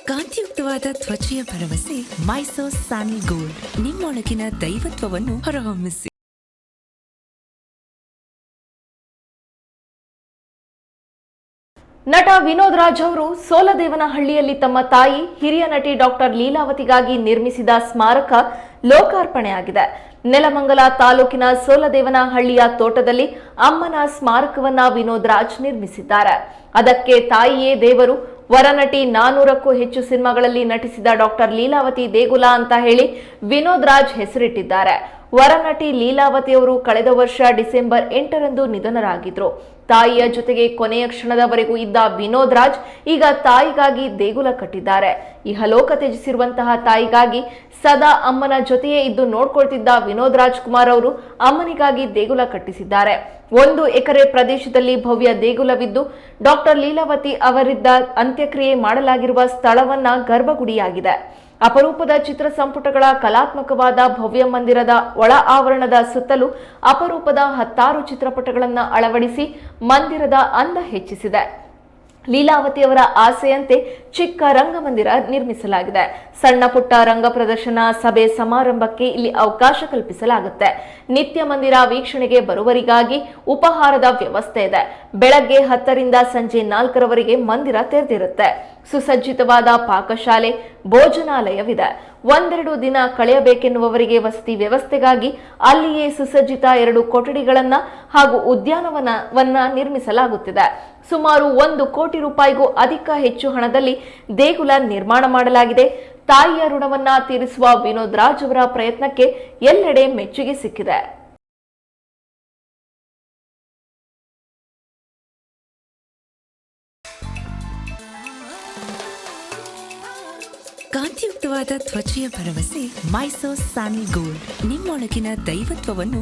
ಕಾಂತಿಯುಕ್ತವಾದ ತ್ವಚೆಯ ಭರವಸೆ ಮೈಸೂರ್ ಸ್ಯಾನಲ್ ಗೋಲ್ಡ್. ನಿಮ್ಮೊಳಗಿನ ದೈವತ್ವವನ್ನು ಹೊರಹೊಮ್ಮಿಸಿ. ನಟ ವಿನೋದ್ ರಾಜ್ ಅವರು ಸೋಲದೇವನಹಳ್ಳಿಯಲ್ಲಿ ತಮ್ಮ ತಾಯಿ ಹಿರಿಯ ನಟಿ ಡಾಕ್ಟರ್ ಲೀಲಾವತಿಗಾಗಿ ನಿರ್ಮಿಸಿದ ಸ್ಮಾರಕ ಲೋಕಾರ್ಪಣೆಯಾಗಿದೆ. ನೆಲಮಂಗಲ ತಾಲೂಕಿನ ಸೋಲದೇವನಹಳ್ಳಿಯ ತೋಟದಲ್ಲಿ ಅಮ್ಮನ ಸ್ಮಾರಕವನ್ನ ವಿನೋದ್ ರಾಜ್ ನಿರ್ಮಿಸಿದ್ದಾರೆ. ಅದಕ್ಕೆ ತಾಯಿಯೇ ದೇವರು. ವರನಟಿ 400ಕ್ಕೂ ಹೆಚ್ಚು ಸಿನಿಮಾಗಳಲ್ಲಿ ನಟಿಸಿದ ಡಾಕ್ಟರ್ ಲೀಲಾವತಿ ದೇಗುಲ ಅಂತ ಹೇಳಿ ವಿನೋದ್ ರಾಜ್ ಹೆಸರಿಟ್ಟಿದ್ದಾರೆ. ವರನಟಿ ಲೀಲಾವತಿಯವರು ಕಳೆದ ವರ್ಷ ಡಿಸೆಂಬರ್ 8ರಂದು ನಿಧನರಾಗಿದ್ರು. ತಾಯಿಯ ಜೊತೆಗೆ ಕೊನೆಯ ಕ್ಷಣದವರೆಗೂ ಇದ್ದ ವಿನೋದ್ ರಾಜ್ ಈಗ ತಾಯಿಗಾಗಿ ದೇಗುಲ ಕಟ್ಟಿದ್ದಾರೆ. ಇಹಲೋಕ ತ್ಯಜಿಸಿರುವಂತಹ ತಾಯಿಗಾಗಿ ಸದಾ ಅಮ್ಮನ ಜೊತೆಯೇ ಇದ್ದು ನೋಡ್ಕೊಳ್ತಿದ್ದ ವಿನೋದ್ ರಾಜ್ ಕುಮಾರ್ ಅವರು ಅಮ್ಮನಿಗಾಗಿ ದೇಗುಲ ಕಟ್ಟಿಸಿದ್ದಾರೆ. 1 ಎಕರೆ ಪ್ರದೇಶದಲ್ಲಿ ಭವ್ಯ ದೇಗುಲವಿದ್ದು ಡಾಕ್ಟರ್ ಲೀಲಾವತಿ ಅವರಿದ್ದ ಅಂತ್ಯಕ್ರಿಯೆ ಮಾಡಲಾಗಿರುವ ಸ್ಥಳವನ್ನ ಗರ್ಭಗುಡಿಯಾಗಿದೆ. ಅಪರೂಪದ ಚಿತ್ರ ಸಂಪುಟಗಳ ಕಲಾತ್ಮಕವಾದ ಭವ್ಯ ಮಂದಿರದ ಒಳ ಆವರಣದ ಸುತ್ತಲೂ ಅಪರೂಪದ 10 ಚಿತ್ರಪಟಗಳನ್ನು ಅಳವಡಿಸಿ ಮಂದಿರದ ಅಂದ ಹೆಚ್ಚಿಸಿದೆ. ಲೀಲಾವತಿಯವರ ಆಸೆಯಂತೆ ಚಿಕ್ಕ ರಂಗಮಂದಿರ ನಿರ್ಮಿಸಲಾಗಿದೆ. ಸಣ್ಣ ಪುಟ್ಟ ರಂಗ ಪ್ರದರ್ಶನ, ಸಭೆ ಸಮಾರಂಭಕ್ಕೆ ಇಲ್ಲಿ ಅವಕಾಶ ಕಲ್ಪಿಸಲಾಗುತ್ತೆ. ನಿತ್ಯ ಮಂದಿರ ವೀಕ್ಷಣೆಗೆ ಬರುವವರಿಗಾಗಿ ಉಪಹಾರದ ವ್ಯವಸ್ಥೆ ಇದೆ. ಬೆಳಗ್ಗೆ 10ರಿಂದ ಸಂಜೆ 4ರವರೆಗೆ ಮಂದಿರ ತೆರೆದಿರುತ್ತೆ. ಸುಸಜ್ಜಿತವಾದ ಪಾಕಶಾಲೆ, ಭೋಜನಾಲಯವಿದೆ. 1-2 ದಿನ ಕಳೆಯಬೇಕೆನ್ನುವವರಿಗೆ ವಸತಿ ವ್ಯವಸ್ಥೆಗಾಗಿ ಅಲ್ಲಿಯೇ ಸುಸಜ್ಜಿತ 2 ಕೊಠಡಿಗಳನ್ನ ಹಾಗೂ ಉದ್ಯಾನವನವನ್ನ ನಿರ್ಮಿಸಲಾಗುತ್ತಿದೆ. ಸುಮಾರು 1 ಕೋಟಿ ರೂಪಾಯಿಗೂ ಹೆಚ್ಚು ಹಣದಲ್ಲಿ ದೇಗುಲ ನಿರ್ಮಾಣ ಮಾಡಲಾಗಿದೆ. ತಾಯಿಯ ಋಣವನ್ನ ತೀರಿಸುವ ವಿನೋದ್ ರಾಜ್ ಅವರ ಪ್ರಯತ್ನಕ್ಕೆ ಎಲ್ಲೆಡೆ ಮೆಚ್ಚುಗೆ ಸಿಕ್ಕಿದೆ. ಕಾಂತಿಯುಕ್ತವಾದ ತ್ವಚೆಯ ಭರವಸೆ ಮೈಸೂರ್ ಸ್ಯಾನಲ್ ಗೋಲ್ಡ್. ನಿಮ್ಮೊಳಗಿನ ದೈವತ್ವವನ್ನು